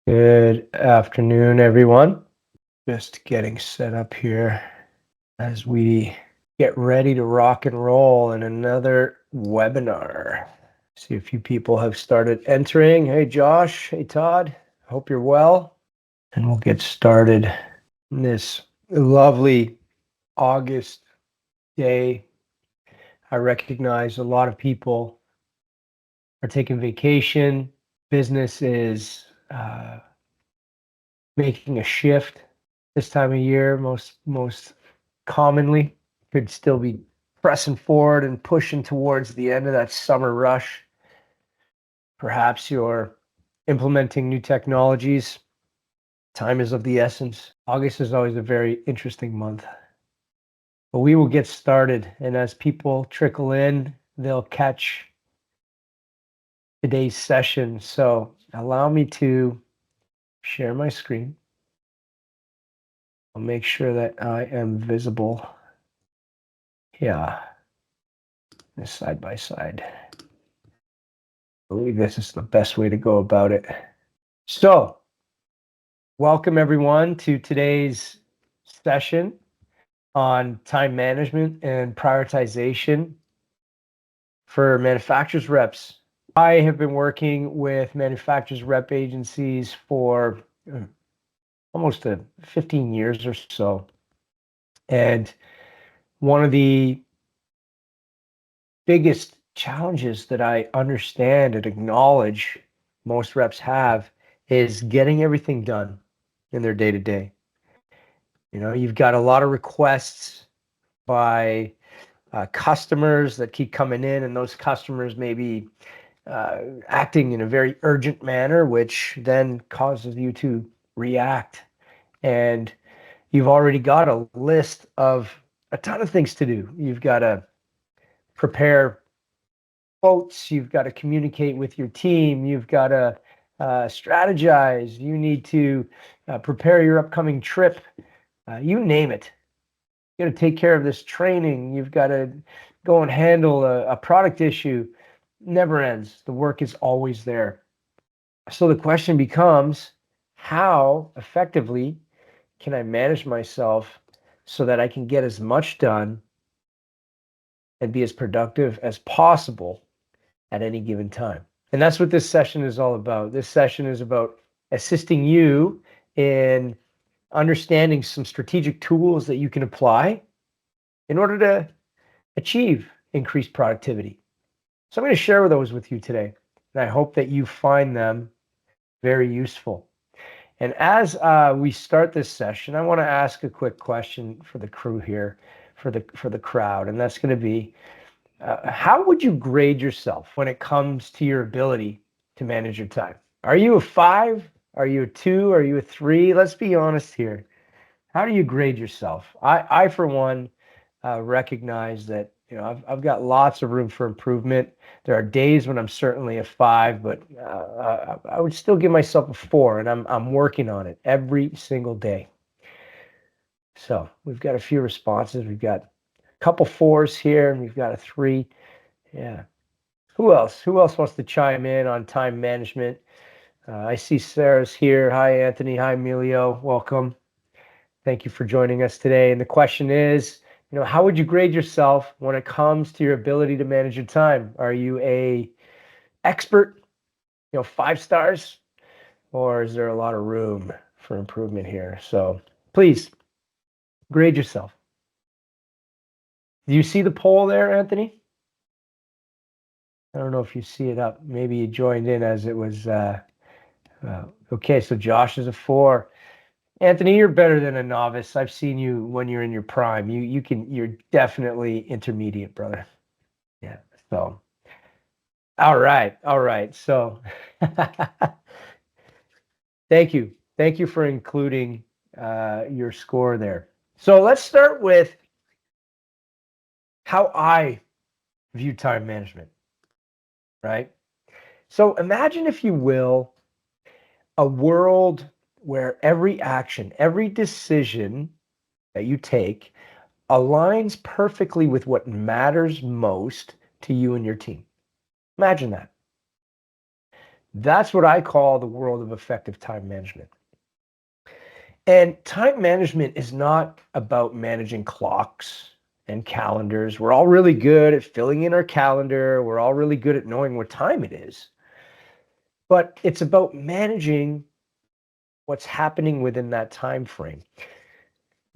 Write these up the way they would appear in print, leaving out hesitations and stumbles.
Good afternoon, everyone. Just getting set up here as we get ready to rock and roll in another webinar. See a few people have started entering. Hey, Josh. Hey, Todd. Hope you're well. And we'll get started in this lovely August day. I recognize a lot of people are taking vacation. Business is making a shift this time of year. Most commonly could still be pressing forward and pushing towards the end of that summer rush. Perhaps you're implementing new technologies. Time is of the essence. August is always a very interesting month. But we will get started, and as people trickle in, they'll catch today's session. So allow me to share my screen. I'll make sure that I am visible. Yeah, this side by side. I believe this is the best way to go about it. So, welcome everyone to today's session on time management and prioritization for manufacturers reps. I have been working with manufacturers rep agencies for almost 15 years or so. And one of the biggest challenges that I understand and acknowledge most reps have is getting everything done in their day-to-day. You've got a lot of requests by customers that keep coming in, and those customers may be acting in a very urgent manner, which then causes you to react. And you've already got a list of a ton of things to do. You've got to prepare quotes, you've got to communicate with your team, you've got to strategize, you need to prepare your upcoming trip, you name it. You got to take care of this training, you've got to go and handle a product issue. Never ends. The work is always there. So the question becomes, how effectively can I manage myself so that I can get as much done and be as productive as possible at any given time? And that's what this session is all about. This session is about assisting you in understanding some strategic tools that you can apply in order to achieve increased productivity. So I'm going to share those with you today, and I hope that you find them very useful. And as we start this session, I want to ask a quick question for the crew here, for the crowd, and that's going to be, how would you grade yourself when it comes to your ability to manage your time? Are you a 5? Are you a 2? Are you a 3? Let's be honest here. How do you grade yourself? I for one, recognize that I've got lots of room for improvement. There are days when I'm certainly a 5, but I would still give myself a 4, and I'm working on it every single day. So we've got a few responses. We've got a couple 4s here, and we've got a 3. Yeah. Who else? Who else wants to chime in on time management? I see Sarah's here. Hi, Anthony. Hi, Emilio. Welcome. Thank you for joining us today. And the question is, how would you grade yourself when it comes to your ability to manage your time? Are you a expert, 5 stars, or is there a lot of room for improvement here? So please grade yourself. Do you see the poll there, Anthony? I don't know if you see it up. Maybe you joined in as it was. Okay, so Josh is a 4. Anthony, you're better than a novice. I've seen you when you're in your prime. You're definitely intermediate, brother. Yeah. So, all right. So, thank you for including your score there. So let's start with how I view time management, right? So imagine, if you will, a world where every action, every decision that you take aligns perfectly with what matters most to you and your team. Imagine that. That's what I call the world of effective time management. And time management is not about managing clocks and calendars. We're all really good at filling in our calendar. We're all really good at knowing what time it is. But it's about managing what's happening within that time frame.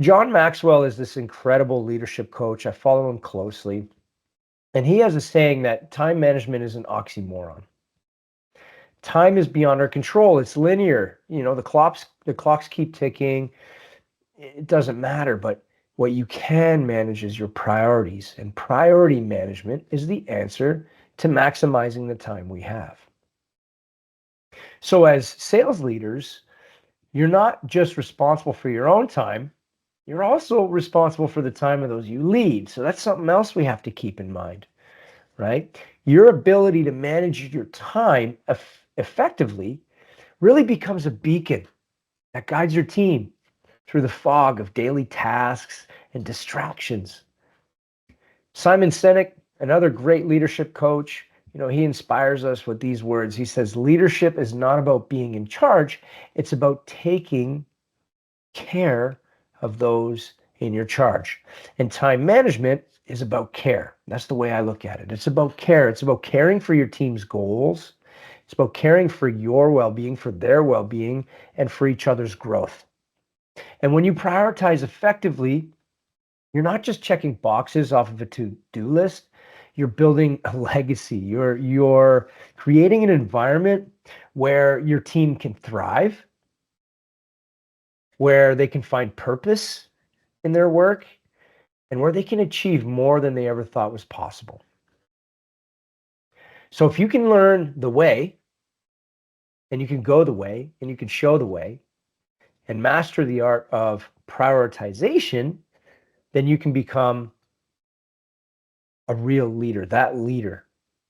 John Maxwell is this incredible leadership coach. I follow him closely. And he has a saying that time management is an oxymoron. Time is beyond our control. It's linear. The clocks keep ticking. It doesn't matter, but what you can manage is your priorities, and priority management is the answer to maximizing the time we have. So as sales leaders, you're not just responsible for your own time, you're also responsible for the time of those you lead. So that's something else we have to keep in mind, right? Your ability to manage your time effectively really becomes a beacon that guides your team through the fog of daily tasks and distractions. Simon Sinek, another great leadership coach, he inspires us with these words. He says, leadership is not about being in charge, it's about taking care of those in your charge. And time management is about care. That's the way I look at it. It's about care. It's about caring for your team's goals. It's about caring for your well-being, for their well-being, and for each other's growth. And when you prioritize effectively, you're not just checking boxes off of a to-do list. You're building a legacy. You're creating an environment where your team can thrive, where they can find purpose in their work, and where they can achieve more than they ever thought was possible. So if you can learn the way, and you can go the way, and you can show the way, and master the art of prioritization, then you can become a real leader, that leader,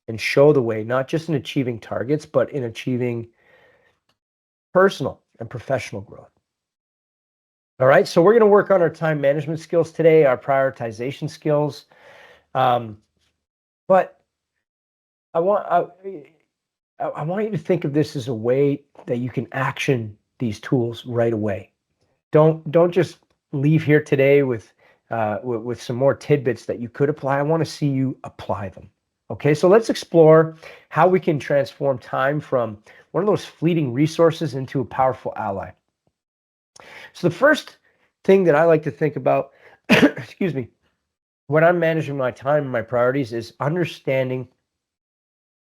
and show the way, not just in achieving targets, but in achieving personal and professional growth. All right, so we're going to work on our time management skills today, our prioritization skills. But I want you to think of this as a way that you can action these tools right away. Don't just leave here today with some more tidbits that you could apply. I want to see you apply them. Okay, so let's explore how we can transform time from one of those fleeting resources into a powerful ally. So the first thing that I like to think about, excuse me, when I'm managing my time and my priorities is understanding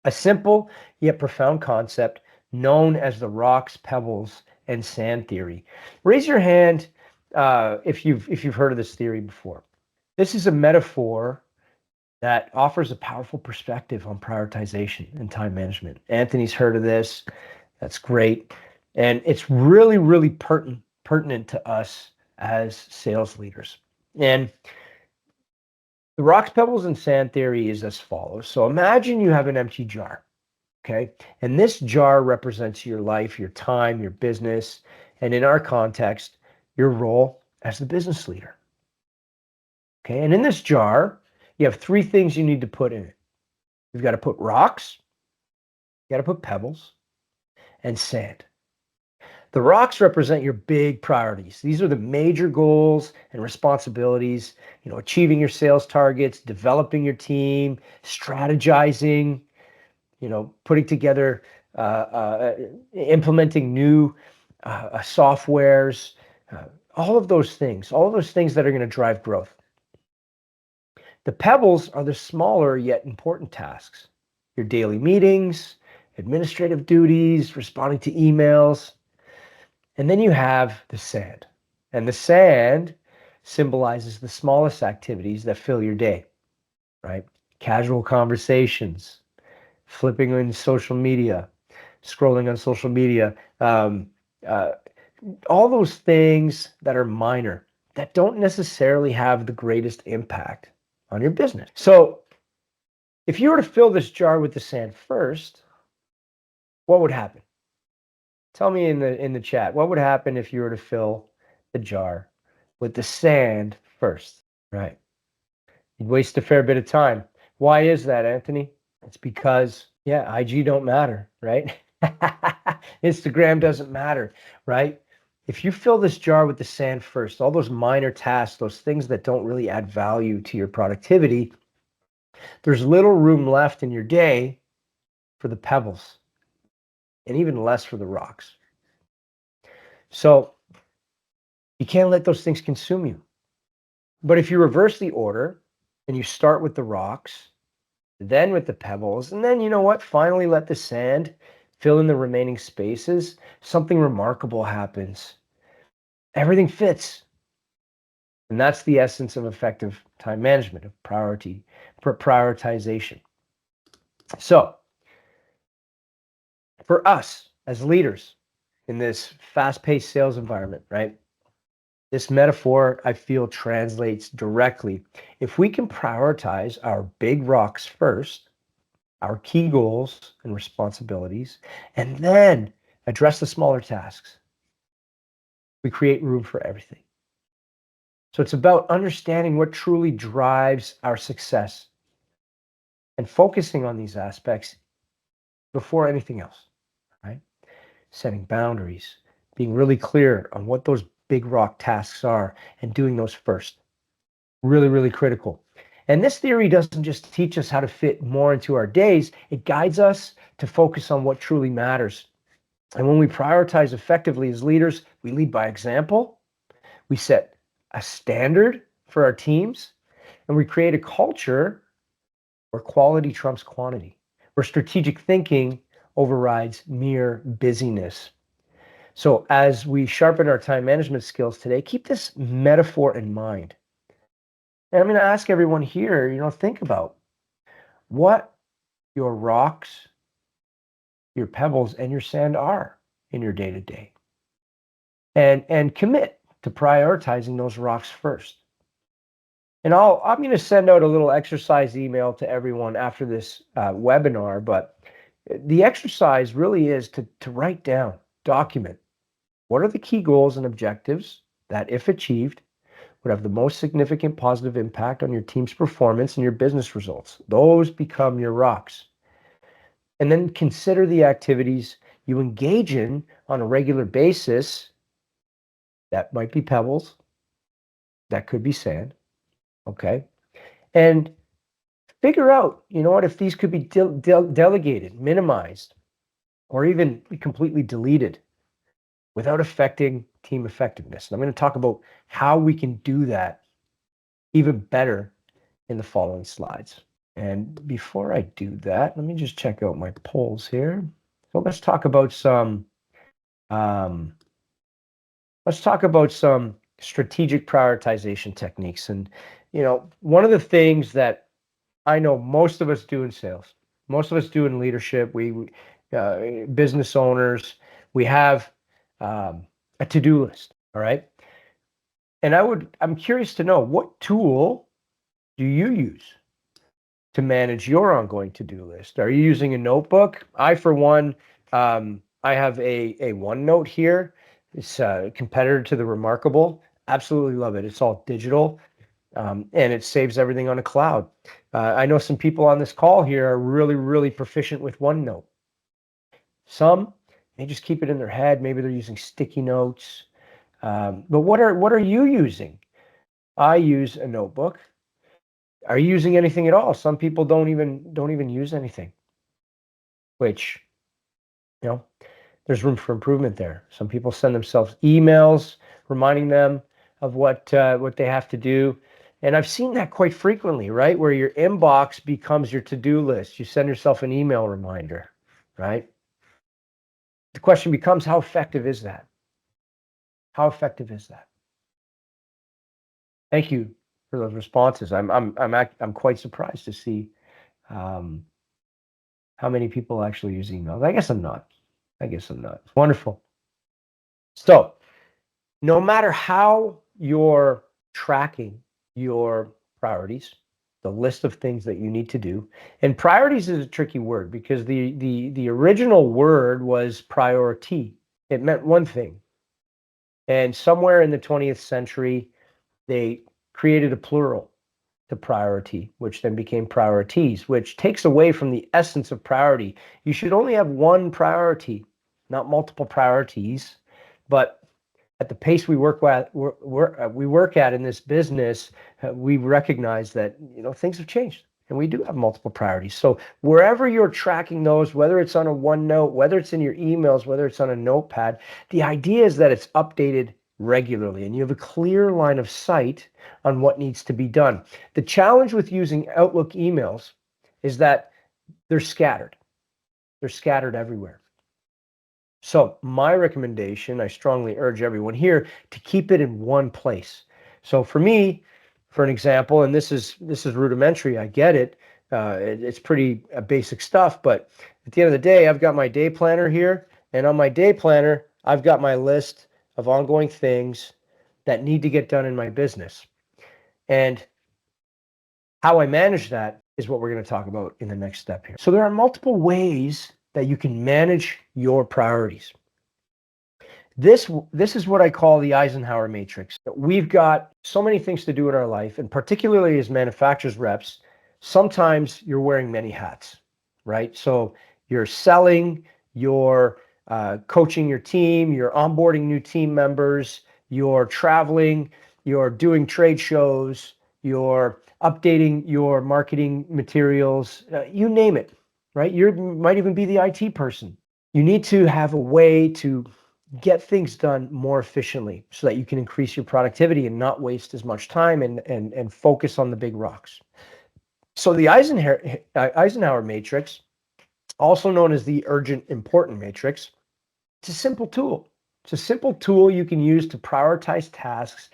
a simple yet profound concept known as the rocks, pebbles, and sand theory. Raise your hand if you've heard of this theory before. This is a metaphor that offers a powerful perspective on prioritization and time management. Anthony's heard of this. That's great. And it's really, really pertinent to us as sales leaders. And the rocks, pebbles, and sand theory is as follows. So imagine you have an empty jar, okay? And this jar represents your life, your time, your business, and in our context, your role as the business leader. Okay, and in this jar, you have three things you need to put in it. You've got to put rocks, you got to put pebbles, and sand. The rocks represent your big priorities. These are the major goals and responsibilities, achieving your sales targets, developing your team, strategizing, putting together, implementing new softwares, all of those things that are going to drive growth. The pebbles are the smaller yet important tasks. Your daily meetings, administrative duties, responding to emails. And then you have the sand. And the sand symbolizes the smallest activities that fill your day, right? Casual conversations, flipping on social media, scrolling on social media, all those things that are minor, that don't necessarily have the greatest impact on your business. So if you were to fill this jar with the sand first, what would happen? Tell me in the chat, what would happen if you were to fill the jar with the sand first? Right. You'd waste a fair bit of time. Why is that, Anthony? It's because, IG don't matter, right? Instagram doesn't matter, right? If you fill this jar with the sand first, all those minor tasks, those things that don't really add value to your productivity, there's little room left in your day for the pebbles and even less for the rocks. So you can't let those things consume you. But if you reverse the order and you start with the rocks, then with the pebbles, and then you know what? Finally let the sand fill in the remaining spaces, something remarkable happens. Everything fits. And that's the essence of effective time management, of prioritization. So for us as leaders in this fast-paced sales environment, right? This metaphor, I feel, translates directly. If we can prioritize our big rocks first, our key goals and responsibilities, and then address the smaller tasks, we create room for everything. So it's about understanding what truly drives our success and focusing on these aspects before anything else, right? Setting boundaries, being really clear on what those big rock tasks are and doing those first. Really, really critical. And this theory doesn't just teach us how to fit more into our days, it guides us to focus on what truly matters. And when we prioritize effectively as leaders, we lead by example, we set a standard for our teams, and we create a culture where quality trumps quantity, where strategic thinking overrides mere busyness. So as we sharpen our time management skills today, keep this metaphor in mind. And I'm going to ask everyone here, think about what your rocks, your pebbles, and your sand are in your day to day. And commit to prioritizing those rocks first. And I'm going to send out a little exercise email to everyone after this webinar, but the exercise really is to write down, document, what are the key goals and objectives that, if achieved, would have the most significant positive impact on your team's performance and your business results. Those become your rocks. And then consider the activities you engage in on a regular basis. That might be pebbles. That could be sand. Okay. And figure out, if these could be delegated, minimized, or even completely deleted without affecting team effectiveness. And I'm going to talk about how we can do that even better in the following slides. And before I do that, let me just check out my polls here. So let's talk about some strategic prioritization techniques. And one of the things that I know most of us do in sales, most of us do in leadership, we business owners, we have a to-do list. All right. And I'm curious to know, what tool do you use to manage your ongoing to-do list? Are you using a notebook? I, for one, I have a OneNote here. It's a competitor to the Remarkable. Absolutely love it. It's all digital, and it saves everything on a cloud. I know some people on this call here are really, really proficient with OneNote. Some, they just keep it in their head. Maybe they're using sticky notes. But what are you using? I use a notebook. Are you using anything at all? Some people don't even use anything, which, there's room for improvement there. Some people send themselves emails reminding them of what they have to do. And I've seen that quite frequently, right? Where your inbox becomes your to-do list. You send yourself an email reminder, right? The question becomes, how effective is that? How effective is that? Thank you for those responses. I'm quite surprised to see how many people actually use emails. I guess I'm not. It's wonderful. So no matter how you're tracking your priorities, the list of things that you need to do, and priorities is a tricky word because the original word was priority. It meant one thing. And somewhere in the 20th century, they created a plural. to priority, which then became priorities, which takes away from the essence of priority. You should only have one priority, not multiple priorities. But at the pace we work at in this business, we recognize that things have changed and we do have multiple priorities. So wherever you're tracking those, whether it's on a OneNote, whether it's in your emails, whether it's on a notepad, the idea is that it's updated regularly and you have a clear line of sight on what needs to be done. The challenge with using Outlook emails is that they're scattered. They're scattered everywhere. So my recommendation, I strongly urge everyone here to keep it in one place. So for me, for an example, and this is rudimentary, I get it. It's pretty basic stuff, but at the end of the day, I've got my day planner here, and on my day planner, I've got my list of ongoing things that need to get done in my business. And how I manage that is what we're going to talk about in the next step here. So there are multiple ways that you can manage your priorities. This is what I call the Eisenhower Matrix. We've got so many things to do in our life, and particularly as manufacturers reps, sometimes you're wearing many hats, right? So you're selling, you're coaching your team, you're onboarding new team members, you're traveling, you're doing trade shows, you're updating your marketing materials, you name it, right? You might even be the IT person. You need to have a way to get things done more efficiently so that you can increase your productivity and not waste as much time and focus on the big rocks. So the Eisenhower Matrix, also known as the urgent important matrix, it's a simple tool. It's a simple tool you can use to prioritize tasks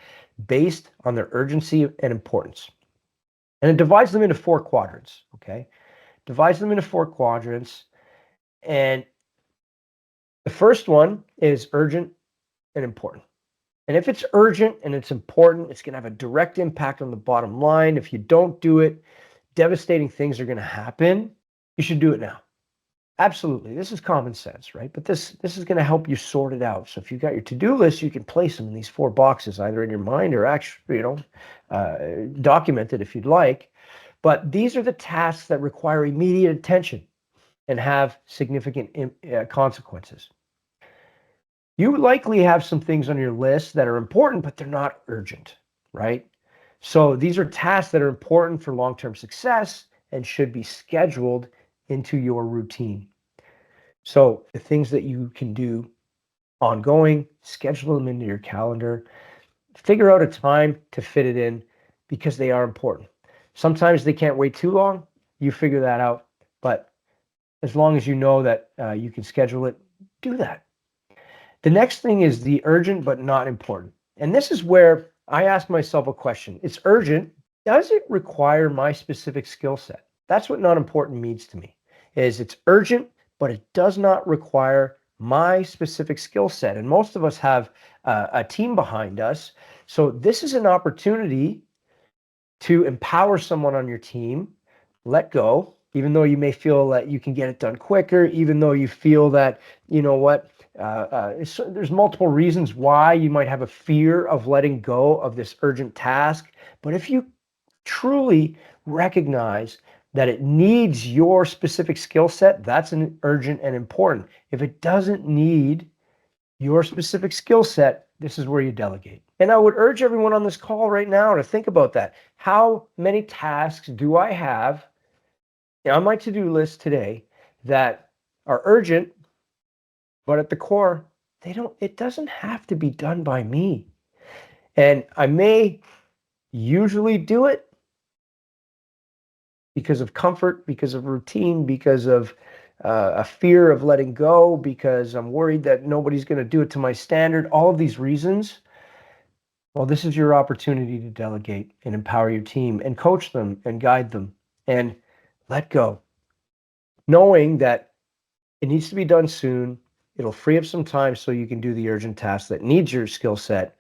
based on their urgency and importance. And it divides them into 4 quadrants, okay? Divides them into 4 quadrants. And the first one is urgent and important. And if it's urgent and it's important, it's going to have a direct impact on the bottom line. If you don't do it, devastating things are going to happen. You should do it now. Absolutely. This is common sense, right? But this is going to help you sort it out. So if you've got your to-do list, you can place them in these 4 boxes, either in your mind or actually, documented if you'd like. But these are the tasks that require immediate attention and have significant consequences. You likely have some things on your list that are important, but they're not urgent, right? So these are tasks that are important for long-term success and should be scheduled into your routine. So the things that you can do ongoing, schedule them into your calendar, figure out a time to fit it in because they are important. Sometimes they can't wait too long. You figure that out. But as long as you know that you can schedule it, do that. The next thing is the urgent but not important. And this is where I ask myself a question. It's urgent. Does it require my specific skill set? That's what not important means to me. Is it's urgent, but it does not require my specific skill set. And most of us have a team behind us. So this is an opportunity to empower someone on your team, let go, even though you may feel that you can get it done quicker, even though you feel that, there's multiple reasons why you might have a fear of letting go of this urgent task. But if you truly recognize that it needs your specific skill set, that's an urgent and important. If it doesn't need your specific skill set, this is where you delegate. And I would urge everyone on this call right now to think about that. How many tasks do I have on my to-do list today that are urgent, but at the core, it doesn't have to be done by me. And I may usually do it because of comfort, because of routine, because of a fear of letting go, because I'm worried that nobody's going to do it to my standard, all of these reasons. Well, this is your opportunity to delegate and empower your team and coach them and guide them and let go, knowing that it needs to be done soon. It'll free up some time so you can do the urgent task that needs your skill set.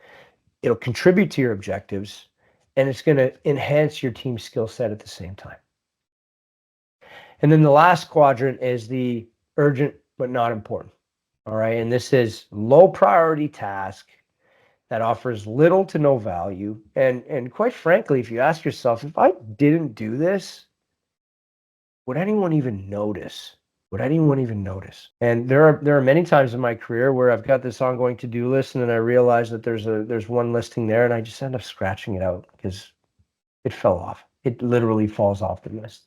It'll contribute to your objectives, and it's going to enhance your team's skill set at the same time. And then the last quadrant is the urgent but not important. All right. And this is low priority task that offers little to no value. And quite frankly, if you ask yourself, if I didn't do this, would anyone even notice? Would anyone even notice? And there are many times in my career where I've got this ongoing to-do list, and then I realize that there's one listing there, and I just end up scratching it out because it fell off. It literally falls off the list.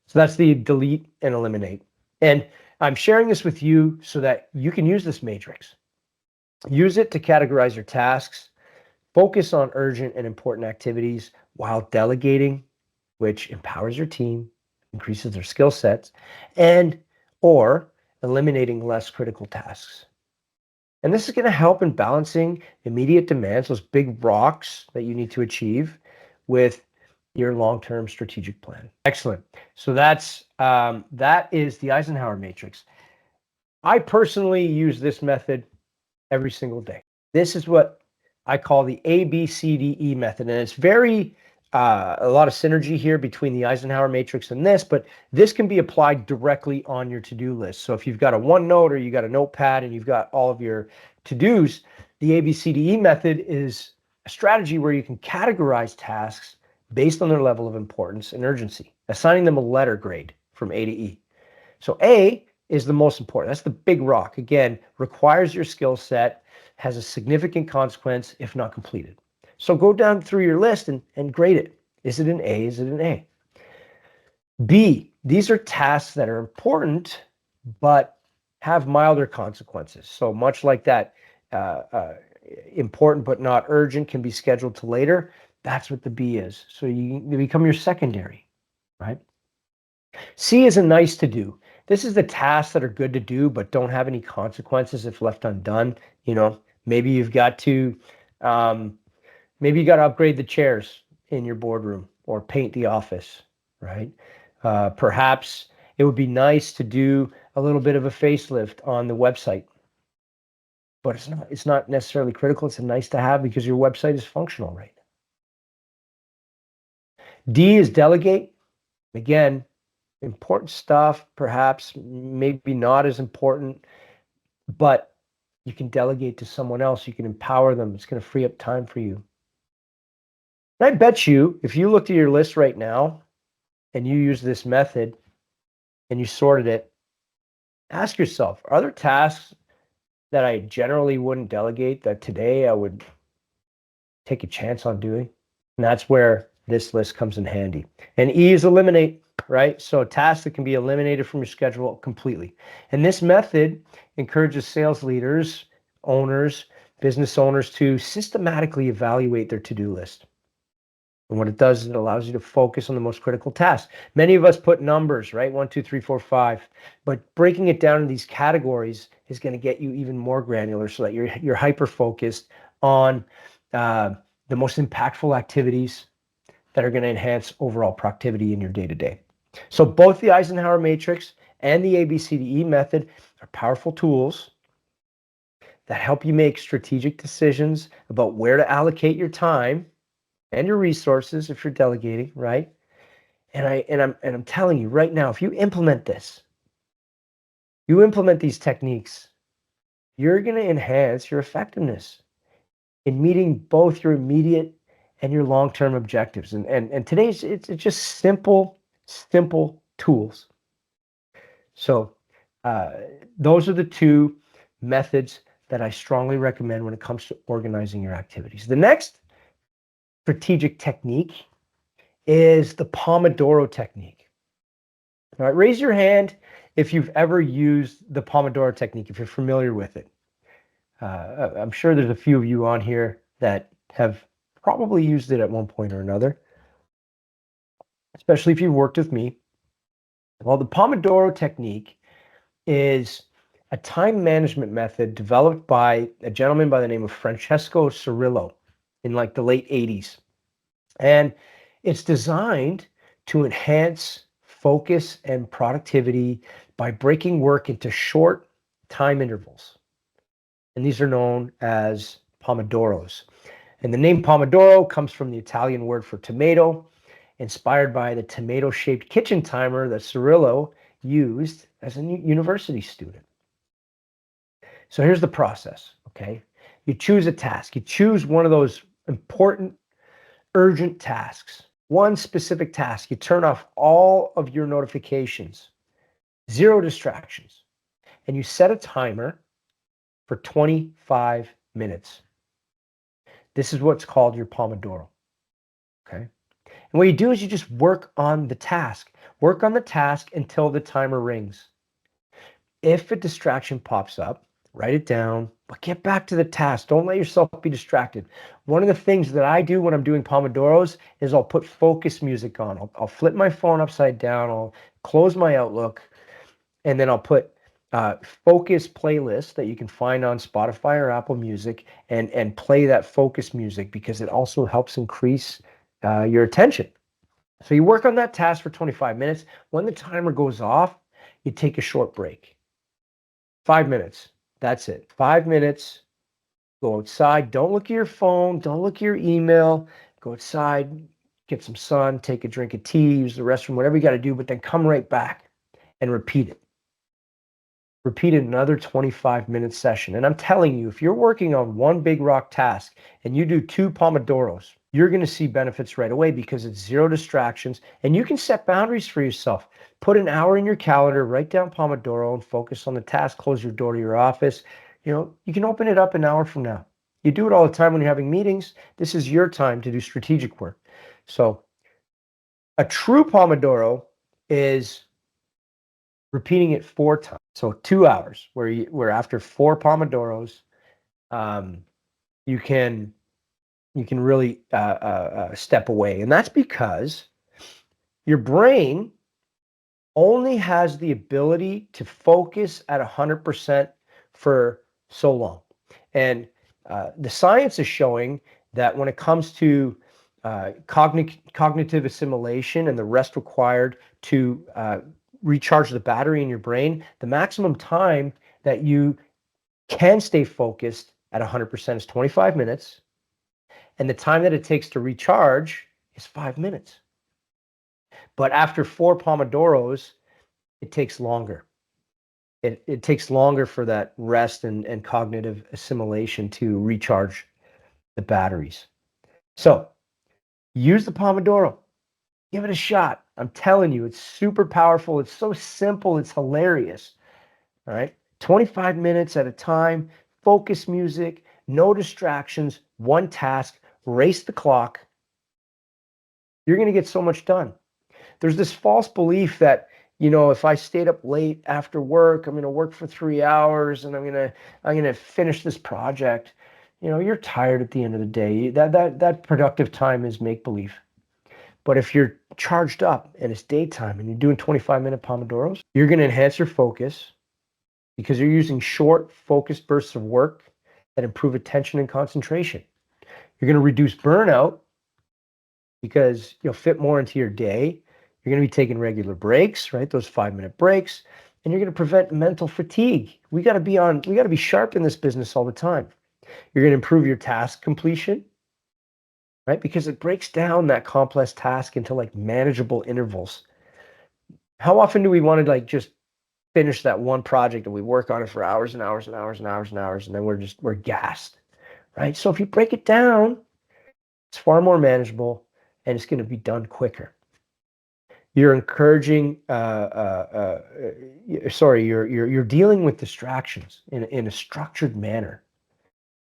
So that's the delete and eliminate. And I'm sharing this with you so that you can use this matrix. Use it to categorize your tasks, focus on urgent and important activities while delegating, which empowers your team, increases their skill sets, and or eliminating less critical tasks. And this is going to help in balancing immediate demands, those big rocks that you need to achieve, with your long-term strategic plan. Excellent. So that is the Eisenhower Matrix. I personally use this method every single day. This is what I call the ABCDE method, and it's very a lot of synergy here between the Eisenhower Matrix and this, but this can be applied directly on your to-do list. So if you've got a OneNote or you got a notepad and you've got all of your to-dos, the ABCDE method is a strategy where you can categorize tasks based on their level of importance and urgency, assigning them a letter grade from A to E. So A is the most important. That's the big rock. Again, requires your skill set, has a significant consequence if not completed. So go down through your list and grade it. Is it an A? Is it an A? B, these are tasks that are important, but have milder consequences. So much like that important but not urgent can be scheduled to later. That's what the B is. So you become your secondary, right? C is a nice to do. This is the tasks that are good to do, but don't have any consequences if left undone. You know, maybe you've got to, maybe you got to upgrade the chairs in your boardroom or paint the office, right? Perhaps it would be nice to do a little bit of a facelift on the website, but it's not necessarily critical. It's a nice to have because your website is functional, right? D is delegate. Again, important stuff, perhaps maybe not as important, but you can delegate to someone else. You can empower them. It's going to free up time for you. And I bet you, if you looked at your list right now and you use this method and you sorted it, ask yourself, are there tasks that I generally wouldn't delegate that today I would take a chance on doing? And that's where this list comes in handy. And E is eliminate, right? So tasks that can be eliminated from your schedule completely. And this method encourages sales leaders, owners, business owners to systematically evaluate their to-do list. And what it does is it allows you to focus on the most critical tasks. Many of us put numbers, right? 1, 2, 3, 4, 5. But breaking it down in these categories is going to get you even more granular so that you're hyper-focused on the most impactful activities that are going to enhance overall productivity in your day-to-day. So both the Eisenhower Matrix and the ABCDE method are powerful tools that help you make strategic decisions about where to allocate your time and your resources if you're delegating, right? And I'm telling you right now, if you implement this, you implement these techniques, you're going to enhance your effectiveness in meeting both your immediate and your long-term objectives. And today's it's just simple tools. So those are the two methods that I strongly recommend when it comes to organizing your activities. The next strategic technique is the Pomodoro Technique. All right, raise your hand if you've ever used the Pomodoro Technique, if you're familiar with it. I'm sure there's a few of you on here that have probably used it at one point or another, especially if you've worked with me. Well, the Pomodoro Technique is a time management method developed by a gentleman by the name of Francesco Cirillo in like the late 80s. And it's designed to enhance focus and productivity by breaking work into short time intervals. And these are known as Pomodoros. And the name Pomodoro comes from the Italian word for tomato, inspired by the tomato-shaped kitchen timer that Cirillo used as a university student. So here's the process, okay? You choose a task. You choose one of those important, urgent tasks. One specific task. You turn off all of your notifications. 0 distractions. And you set a timer for 25 minutes. This is what's called your Pomodoro. Okay. And what you do is you just work on the task. Work on the task until the timer rings. If a distraction pops up, write it down, but get back to the task. Don't let yourself be distracted. One of the things that I do when I'm doing Pomodoros is I'll put focus music on. I'll flip my phone upside down. I'll close my Outlook, and then I'll put focus playlist that you can find on Spotify or Apple Music, and play that focus music because it also helps increase your attention. So you work on that task for 25 minutes. When the timer goes off, you take a short break. 5 minutes. That's it. 5 minutes. Go outside. Don't look at your phone. Don't look at your email. Go outside, get some sun, take a drink of tea, use the restroom, whatever you got to do, but then come right back and repeat it. Repeat another 25-minute session. And I'm telling you, if you're working on one big rock task and you do 2 Pomodoros, you're going to see benefits right away because it's 0 distractions, and you can set boundaries for yourself. Put an hour in your calendar, write down Pomodoro, and focus on the task. Close your door to your office. You can open it up an hour from now. You do it all the time when you're having meetings. This is your time to do strategic work. So a true Pomodoro is repeating it 4 times. So 2 hours, where after 4 Pomodoros, you can really step away. And that's because your brain only has the ability to focus at 100% for so long. And the science is showing that when it comes to cognitive assimilation and the rest required to recharge the battery in your brain, the maximum time that you can stay focused at 100% is 25 minutes. And the time that it takes to recharge is 5 minutes. But after 4 Pomodoros, it takes longer. It takes longer for that rest and cognitive assimilation to recharge the batteries. So use the Pomodoro. Give it a shot. I'm telling you, it's super powerful. It's so simple. It's hilarious. All right. 25 minutes at a time, focus music, no distractions, one task, race the clock. You're going to get so much done. There's this false belief that, if I stayed up late after work, I'm going to work for 3 hours and I'm going to finish this project. You're tired at the end of the day. That productive time is make believe. But if you're charged up and it's daytime and you're doing 25-minute Pomodoros, you're going to enhance your focus because you're using short, focused bursts of work that improve attention and concentration. You're going to reduce burnout because you'll fit more into your day. You're going to be taking regular breaks, right? Those 5-minute breaks, and you're going to prevent mental fatigue. We got to be sharp in this business all the time. You're going to improve your task completion, right? Because it breaks down that complex task into like manageable intervals. How often do we want to just finish that one project and we work on it for hours and hours and hours and hours and hours, and then we're gassed, right? So if you break it down, it's far more manageable and it's going to be done quicker. You're encouraging, you're dealing with distractions in a structured manner,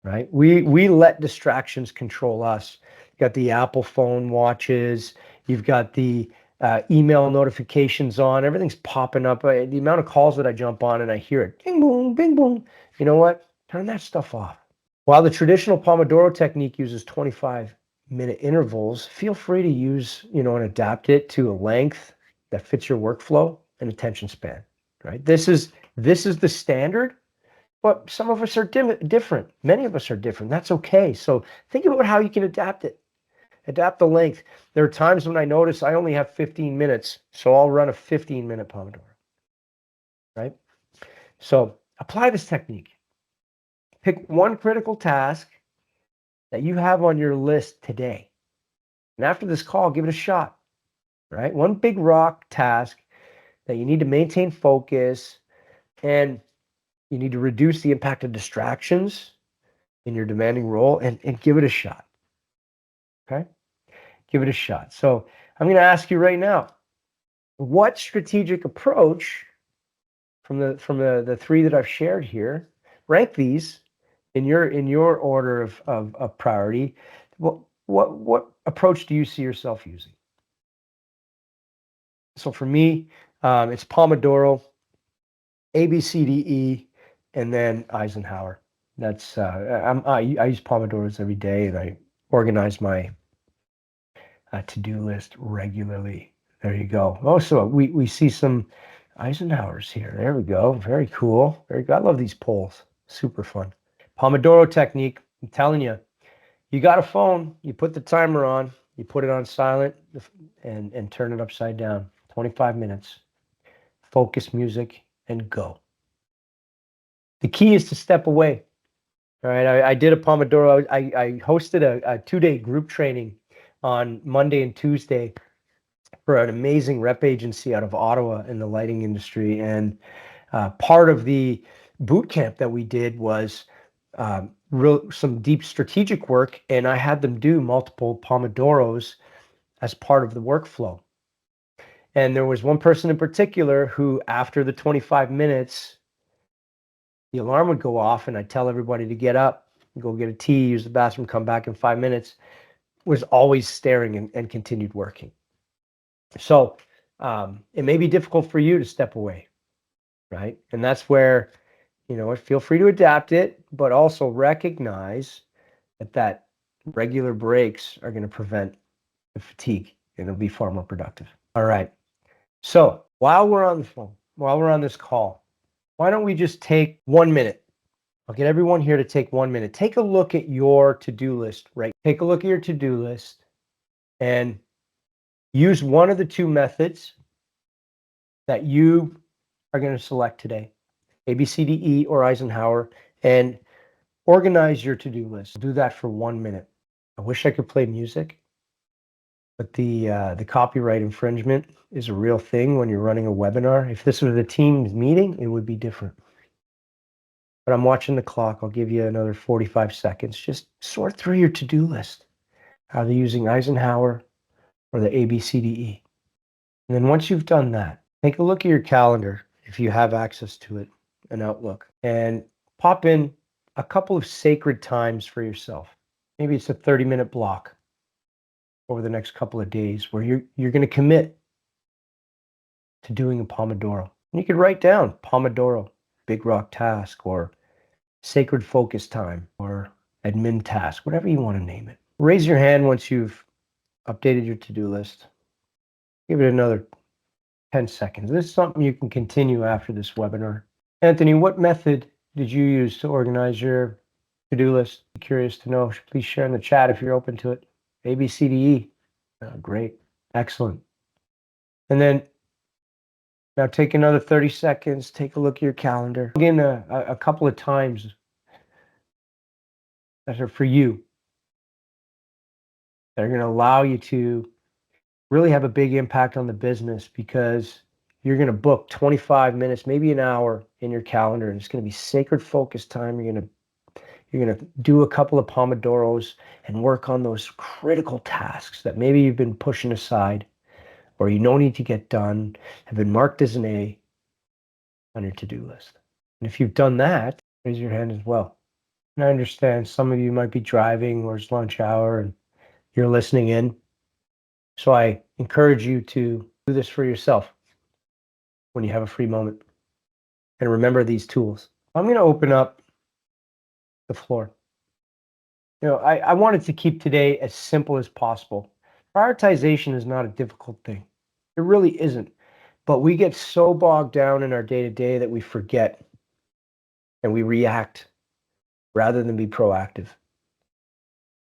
right? We let distractions control us. You got the Apple phone watches, you've got the email notifications on, everything's popping up. The amount of calls that I jump on and I hear it, bing, boom, bing, boom. You know what? Turn that stuff off. While the traditional Pomodoro technique uses 25-minute intervals, feel free to use, and adapt it to a length that fits your workflow and attention span, right? This is the standard, but some of us are different. Many of us are different. That's okay. So think about how you can adapt it. Adapt the length. There are times when I notice I only have 15 minutes, so I'll run a 15-minute Pomodoro, right? So apply this technique. Pick one critical task that you have on your list today. And after this call, give it a shot, right? One big rock task that you need to maintain focus, and you need to reduce the impact of distractions. in your demanding role and give it a shot. Okay? Give it a shot. So I'm going to ask you right now, what strategic approach from the three that I've shared here, rank these in your order of priority. What approach do you see yourself using? So for me, it's Pomodoro, ABCDE, and then Eisenhower. That's I use Pomodoros every day, and I organize my to-do list regularly. There you go. Oh, so we see some Eisenhowers here. There we go. Very cool. Very good. I love these polls. Super fun. Pomodoro Technique. I'm telling you, you got a phone, you put the timer on, you put it on silent, and turn it upside down. 25 minutes. Focus music and go. The key is to step away. All right. I did a Pomodoro. I hosted a 2-day group training on Monday and Tuesday for an amazing rep agency out of Ottawa in the lighting industry. And part of the boot camp that we did was some deep strategic work, and I had them do multiple Pomodoros as part of the workflow. And there was one person in particular who, after the 25 minutes, the alarm would go off, and I'd tell everybody to get up, go get a tea, use the bathroom, come back in 5 minutes, was always staring and continued working. So it may be difficult for you to step away, right? And that's where, feel free to adapt it, but also recognize that regular breaks are going to prevent the fatigue, and it'll be far more productive. All right. So while we're on the phone, while we're on this call, why don't we just take 1 minute? I'll get everyone here to take 1 minute. Take a look at your to-do list, right? Take a look at your to-do list and use one of the two methods that you are going to select today, ABCDE or Eisenhower, and organize your to-do list. Do that for 1 minute. I wish I could play music, but the copyright infringement is a real thing when you're running a webinar. If this was a Teams meeting, it would be different. But I'm watching the clock. I'll give you another 45 seconds. Just sort through your to-do list. Are they using Eisenhower or the ABCDE? And then once you've done that, take a look at your calendar if you have access to it, an Outlook, and pop in a couple of sacred times for yourself. Maybe it's a 30-minute block over the next couple of days where you're going to commit to doing a Pomodoro. And you could write down Pomodoro, big rock task, or sacred focus time, or admin task, whatever you want to name it. Raise your hand once you've updated your to-do list. Give it another 10 seconds. This is something you can continue after this webinar. Anthony, what method did you use to organize your to-do list? I'm curious to know. Please share in the chat if you're open to it. ABCDE. Great. Excellent. And then now take another 30 seconds. Take a look at your calendar. Again, a couple of times that are for you, that are going to allow you to really have a big impact on the business, because you're going to book 25 minutes, maybe an hour in your calendar, and it's going to be sacred focus time. You're going to do a couple of Pomodoros and work on those critical tasks that maybe you've been pushing aside or you don't need to get done, have been marked as an A on your to-do list. And if you've done that, raise your hand as well. And I understand some of you might be driving or it's lunch hour and you're listening in. So I encourage you to do this for yourself when you have a free moment. And remember these tools. I'm going to open up the floor. I wanted to keep today as simple as possible. Prioritization is not a difficult thing. It really isn't. But we get so bogged down in our day-to-day that we forget and we react rather than be proactive.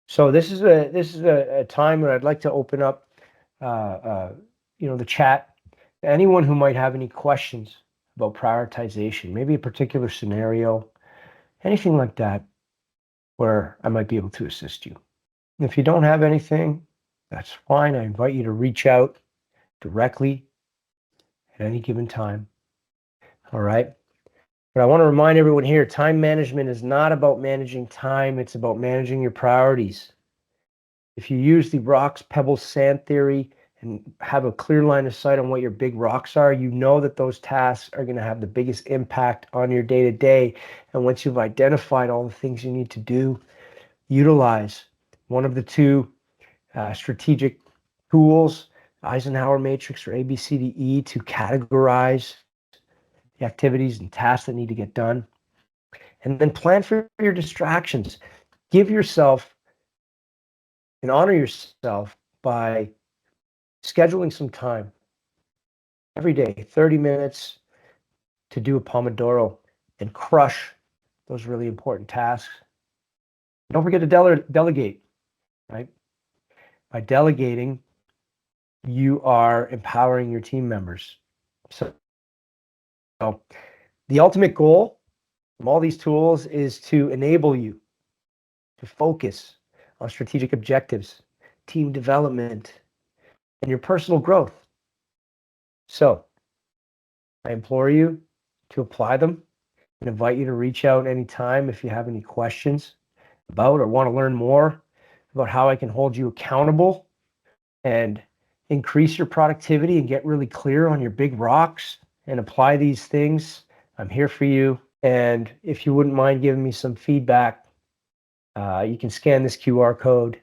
So this is a time where I'd like to open up the chat to anyone who might have any questions about prioritization, maybe a particular scenario, anything like that, where I might be able to assist you. And if you don't have anything, that's fine. I invite you to reach out directly at any given time. All right. But I want to remind everyone here, time management is not about managing time. It's about managing your priorities. If you use the rocks, pebbles, sand theory and have a clear line of sight on what your big rocks are, you know that those tasks are going to have the biggest impact on your day-to-day. And once you've identified all the things you need to do, utilize one of the two strategic tools, Eisenhower Matrix or ABCDE, to categorize the activities and tasks that need to get done. And then plan for your distractions. Give yourself and honor yourself by scheduling some time every day, 30 minutes, to do a Pomodoro and crush those really important tasks. Don't forget to delegate, right? By delegating, you are empowering your team members. So the ultimate goal from all these tools is to enable you to focus on strategic objectives, team development, and your personal growth. So I implore you to apply them and invite you to reach out anytime if you have any questions about or want to learn more about how I can hold you accountable and increase your productivity and get really clear on your big rocks and apply these things. I'm here for you. And if you wouldn't mind giving me some feedback, you can scan this QR code.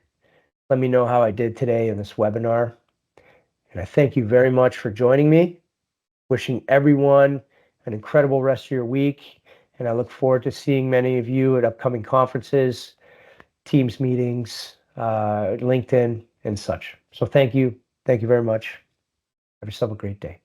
Let me know how I did today in this webinar. And I thank you very much for joining me. Wishing everyone an incredible rest of your week. And I look forward to seeing many of you at upcoming conferences, Teams meetings, LinkedIn, and such. So thank you. Thank you very much. Have yourself a great day.